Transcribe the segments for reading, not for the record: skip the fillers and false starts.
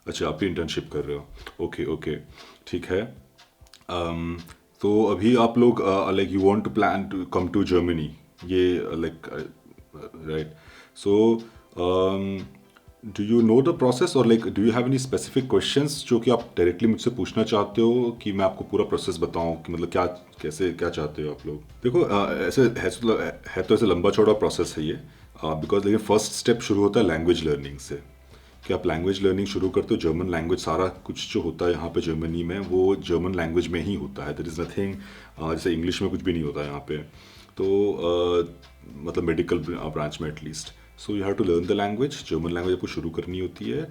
अच्छा, आप भी इंटर्नशिप कर रहे हो। ओके ओके, ठीक है। um, तो अभी आप लोग like you want to plan to come to Germany, ये like right. So do you know the process, और like do you have any specific questions जो कि आप डायरेक्टली मुझसे पूछना चाहते हो कि मैं आपको पूरा प्रोसेस बताऊं कि मतलब क्या, कैसे क्या चाहते हो आप लोग? देखो ऐसे है तो ऐसे लंबा चौड़ा प्रोसेस है ये, बिकॉज लेकिन फर्स्ट स्टेप शुरू होता है लैंग्वेज लर्निंग से। कि आप लैंग्वेज लर्निंग शुरू करते हो, जर्मन लैंग्वेज सारा कुछ जो होता है यहाँ पे जर्मनी में वो जर्मन लैंग्वेज में ही होता है। देयर इज़ नथिंग, जैसे इंग्लिश में कुछ भी नहीं होता है यहाँ पे। तो मतलब मेडिकल ब्रांच में at least. So you have to learn the language, German language आपको शुरू करनी होती है।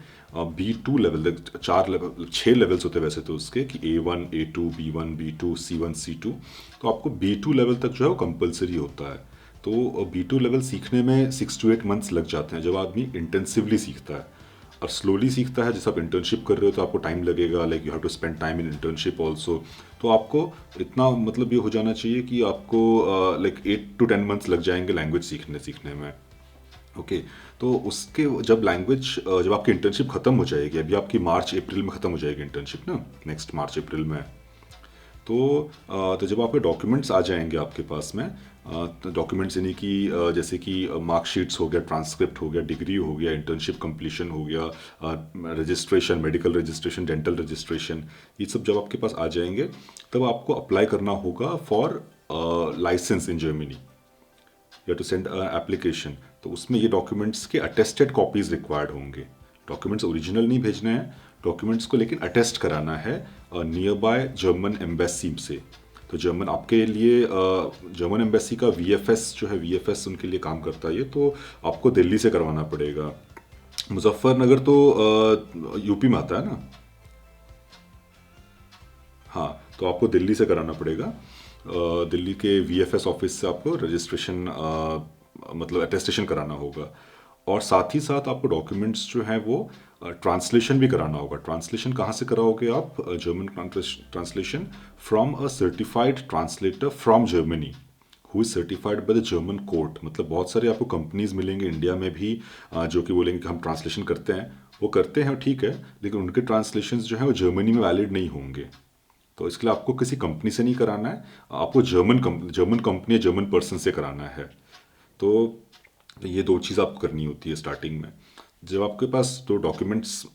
B2 लेवल तक, 4 लेवल 6 लेवल्स होते हैं वैसे तो उसके, कि A1 A2 B1 B2 C1 C2। तो आपको B2 लेवल तक जो है वो कंपलसरी होता है। तो B2 लेवल सीखने में 6 to 8 मंथ्स लग जाते हैं जब आदमी इंटेंसिवली सीखता है। और स्लोली सीखता है, जैसे आप इंटर्नशिप कर रहे हो तो आपको टाइम लगेगा, like you have to spend time in internship also. तो आपको इतना मतलब ये हो जाना चाहिए कि आपको लाइक 8 to 10 मंथ्स लग जाएंगे लैंग्वेज सीखने सीखने में। ओके। तो उसके जब लैंग्वेज, जब आपकी इंटर्नशिप खत्म हो जाएगी, अभी आपकी मार्च अप्रैल में खत्म हो जाएगी इंटर्नशिप ना, नेक्स्ट मार्च अप्रैल में। तो जब आपके डॉक्यूमेंट्स आ जाएंगे आपके पास में, तो डॉक्यूमेंट्स यानी कि जैसे कि मार्कशीट्स हो गया, ट्रांसक्रिप्ट हो गया, डिग्री हो गया, इंटर्नशिप कंप्लीशन हो गया, registration, medical registration, dental registration, ये सब जब आपके पास आ जाएंगे तब आपको अप्लाई करना होगा for licence in Germany. You to send application. तो उसमें ये डॉक्यूमेंट्स के अटेस्टेड कॉपीज रिक्वायर्ड होंगे। डॉक्यूमेंट्स ओरिजिनल नहीं भेजने हैं, डॉक्यूमेंट्स को लेकिन अटेस्ट कराना है नियर बाय जर्मन एम्बेसी से। तो जर्मन आपके लिए, जर्मन एम्बेसी का VFS जो है, VFS उनके लिए काम करता है ये, तो आपको दिल्ली से करवाना पड़ेगा। मुजफ्फरनगर तो यूपी में आता है ना। हाँ, तो आपको दिल्ली से कराना पड़ेगा। दिल्ली के VFS ऑफिस से आपको रजिस्ट्रेशन, मतलब अटेस्टेशन कराना होगा। और साथ ही साथ आपको डॉक्यूमेंट्स जो है वो ट्रांसलेशन भी कराना होगा। ट्रांसलेशन कहाँ से कराओगे आप? German translation from a certified translator from Germany, who is certified by the German court. मतलब बहुत सारे आपको कंपनीज मिलेंगे इंडिया में भी, जो कि बोलेंगे कि हम ट्रांसलेशन करते हैं। वो करते हैं ठीक है, लेकिन उनके ट्रांसलेशन जो है वो जर्मनी में वैलिड नहीं होंगे। तो इसके लिए आपको किसी कंपनी से नहीं कराना है, आपको जर्मन कंपनी या जर्मन पर्सन से कराना है। तो ये दो चीज़ आपको करनी होती है स्टार्टिंग में। जब आपके पास दो डॉक्यूमेंट्स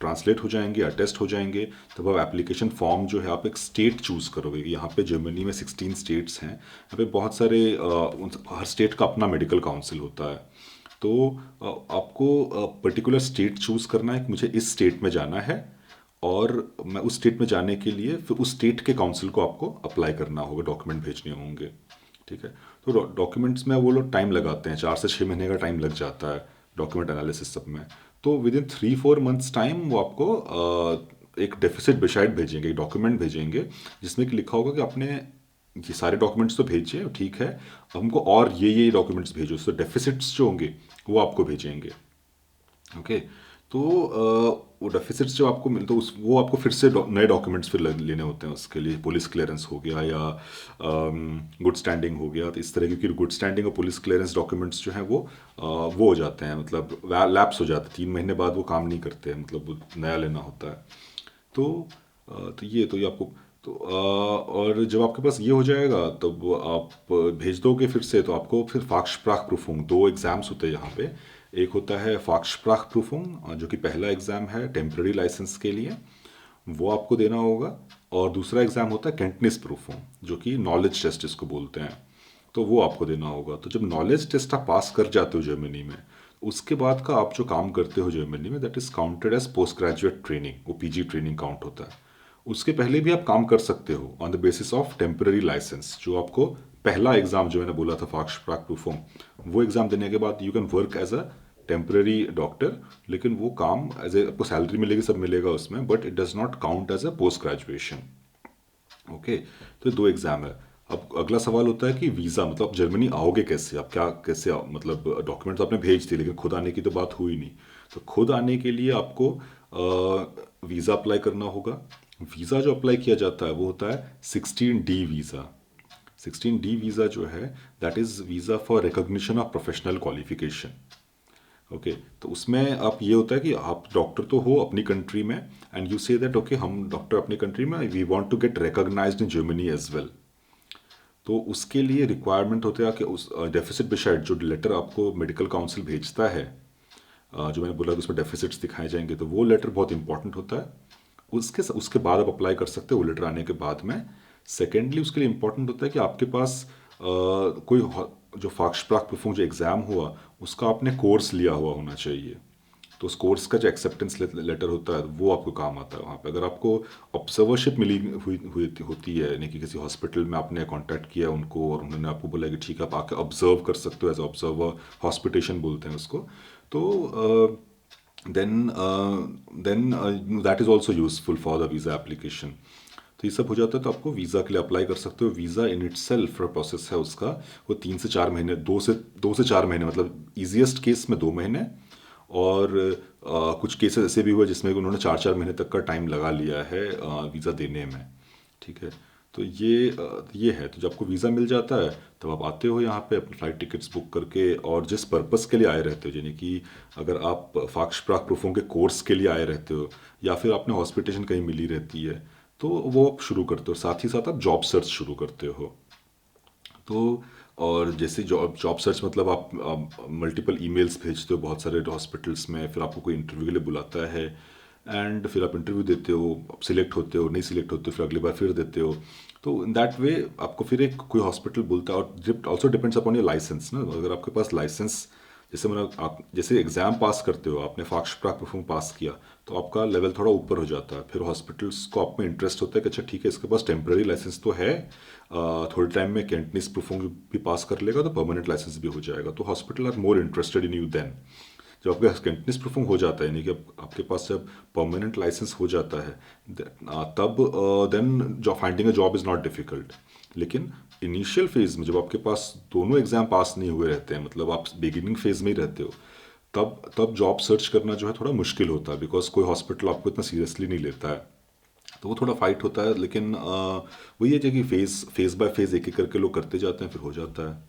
ट्रांसलेट हो जाएंगे, अटेस्ट हो जाएंगे, तब आप एप्लीकेशन फॉर्म जो है आप एक स्टेट चूज़ करोगे। यहाँ पे जर्मनी में 16 स्टेट्स हैं, यहाँ पे बहुत सारे हर स्टेट का अपना मेडिकल काउंसिल होता है। तो आपको पर्टिकुलर स्टेट चूज़ करना है कि मुझे इस स्टेट में जाना है, और मैं उस स्टेट में जाने के लिए फिर उस स्टेट के काउंसिल को आपको अप्लाई करना होगा, डॉक्यूमेंट भेजने होंगे। ठीक है। तो डॉक्यूमेंट्स में वो लोग टाइम लगाते हैं, 4 से 6 महीने का टाइम लग जाता है डॉक्यूमेंट एनालिसिस सब में। तो विद इन 3-4 मंथ्स टाइम वो आपको एक डेफिसिट बिशाइड भेजेंगे, एक डॉक्यूमेंट भेजेंगे जिसमें कि लिखा होगा कि आपने ये सारे डॉक्यूमेंट्स तो भेजे ठीक है, अब हमको और ये डॉक्यूमेंट्स भेजो। तो डेफिसिट्स जो होंगे वो आपको भेजेंगे। ओके। तो वो डेफिसिट्स जो आपको मिलते उस वो आपको फिर से नए डॉक्यूमेंट्स फिर लेने होते हैं उसके लिए। पुलिस क्लियरेंस हो गया या गुड स्टैंडिंग हो गया, तो इस तरह की गुड स्टैंडिंग और पुलिस क्लियरेंस डॉक्यूमेंट्स जो हैं वो हो जाते हैं, मतलब लैप्स हो जाते हैं, 3 महीने बाद वो काम नहीं करते हैं, मतलब वो नया लेना होता है। तो तो ये आपको, तो और जब आपके पास ये हो जाएगा तब आप भेज दोगे फिर से, तो आपको फिर फाक्सप्राख प्रूफुंग, 2 एग्ज़ाम्स होते हैं यहाँ पे। एक होता है फाक्सप्राख प्रूफुंग, जो कि पहला एग्ज़ाम है टेम्प्रेरी लाइसेंस के लिए, वो आपको देना होगा। और दूसरा एग्ज़ाम होता है कैंटनिस प्रूफुंग, जो कि नॉलेज टेस्ट इसको बोलते हैं, तो वो आपको देना होगा। तो जब नॉलेज टेस्ट आप पास कर जाते हो जर्मनी में, उसके बाद का आप जो काम करते हो जर्मनी में, that is counted as post graduate training, वो PG ट्रेनिंग काउंट होता है। उसके पहले भी आप काम कर सकते हो on the basis of temporary licence. जो आपको पहला एग्ज़ाम जो मैंने बोला था फाक्सप्राख प्रूफुंग, वो एग्ज़ाम देने के बाद you can work as a temporary doctor. लेकिन वो काम एज ए आपको सैलरी मिलेगी, सब मिलेगा उसमें, but it does not count as a post graduation. Okay. तो 2 एग्ज़ाम है। अब अगला सवाल होता है कि वीज़ा, मतलब आप जर्मनी आओगे कैसे, आप क्या कैसे मतलब डॉक्यूमेंट्स आपने भेज दिए लेकिन खुद आने की तो बात हुई नहीं। तो खुद आने के लिए आपको वीज़ा अप्लाई करना होगा। वीज़ा जो अप्लाई किया जाता है वो होता है 16D वीज़ा। 16D वीज़ा जो है, that is visa for recognition of professional qualification. Okay, तो उसमें आप ये होता है कि आप डॉक्टर तो हो अपनी कंट्री में, and you say that okay हम डॉक्टर अपनी कंट्री में, we want to get recognised in Germany as well. तो उसके लिए रिक्वायरमेंट होता है कि उस डेफिसिट बिशाइड जो लेटर आपको मेडिकल काउंसिल भेजता है, जो मैंने बोला कि उसमें डेफिसिट्स दिखाए जाएंगे, तो वो लेटर बहुत इंपॉर्टेंट होता है। उसके उसके बाद आप अप्लाई कर सकते हो वो लेटर आने के बाद में। सेकेंडली उसके लिए इंपॉर्टेंट होता है कि आपके पास कोई जो फाक्सप्राक जो एग्ज़ाम हुआ उसका आपने कोर्स लिया हुआ होना चाहिए। तो उस कोर्स का जो एक्सेप्टेंस लेटर होता है वो आपको काम आता है वहाँ पे। अगर आपको ऑब्जर्वरशिप मिली होती है, यानी कि किसी हॉस्पिटल में आपने कांटेक्ट किया उनको और उन्होंने आपको बोला कि ठीक है आप आके ऑब्जर्व कर सकते हो, एज ऑब्जर्वर, हॉस्पिटेशन बोलते हैं उसको। तो then that is also useful for the visa application. तो ये सब हो जाता है तो आपको वीज़ा के लिए अप्लाई कर सकते हो। Visa in it self process है उसका, वो 3 से 4 महीने, 2 से 4 महीने, मतलब ईजिएस्ट केस में 2 महीने, और कुछ केसेस ऐसे भी हुए जिसमें उन्होंने 4 4 महीने तक का टाइम लगा लिया है वीज़ा देने में। ठीक है, तो ये है। तो जब आपको वीज़ा मिल जाता है तब आप आते हो यहाँ पे अपनी फ़्लाइट टिकट्स बुक करके, और जिस पर्पस के लिए आए रहते हो, यानी कि अगर आप फाक्सप्राक प्रूफों के कोर्स के लिए आए रहते हो या फिर आपने हॉस्पिटेशन कहीं मिली रहती है, तो वो आप शुरू करते हो। साथ ही साथ आप जॉब सर्च शुरू करते हो। तो और जैसे जॉब जॉब सर्च मतलब आप मल्टीपल ईमेल्स भेजते हो बहुत सारे हॉस्पिटल्स में, फिर आपको कोई इंटरव्यू के लिए बुलाता है, एंड फिर आप इंटरव्यू देते हो, आप सिलेक्ट होते हो, नहीं सिलेक्ट होते हो, फिर अगली बार फिर देते हो। तो इन दैट वे आपको फिर एक कोई हॉस्पिटल बोलता है। और also depends upon your licence ना, अगर आपके पास लाइसेंस, जैसे मैंने आप जैसे एग्ज़ाम पास करते हो, आपने फाक्सप्राक परफॉर्म पास किया तो आपका लेवल थोड़ा ऊपर हो जाता है। फिर हॉस्पिटल्स को आप में इंटरेस्ट होता है कि अच्छा ठीक है इसके पास टेम्प्रेरी लाइसेंस तो है, थोड़े टाइम में कैंटनीज परफॉर्म भी पास कर लेगा तो परमानेंट लाइसेंस भी हो जाएगा। तो hospital are more interested in you then. जब आपका कैंटनीज परफॉर्म हो जाता है, यानी कि आपके पास जब परमानेंट लाइसेंस हो जाता है, तब देन जो finding a job is not difficult. लेकिन इनिशियल फेज में जब आपके पास दोनों एग्जाम पास नहीं हुए रहते हैं, मतलब आप बिगिनिंग फेज में ही रहते हो, तब जॉब सर्च करना जो है थोड़ा मुश्किल होता है, बिकॉज कोई हॉस्पिटल आपको इतना सीरियसली नहीं लेता है। तो वो थोड़ा फाइट होता है, लेकिन वही है कि फेज फेज बाय फेज एक एक करके लोग करते जाते हैं, फिर हो जाता है।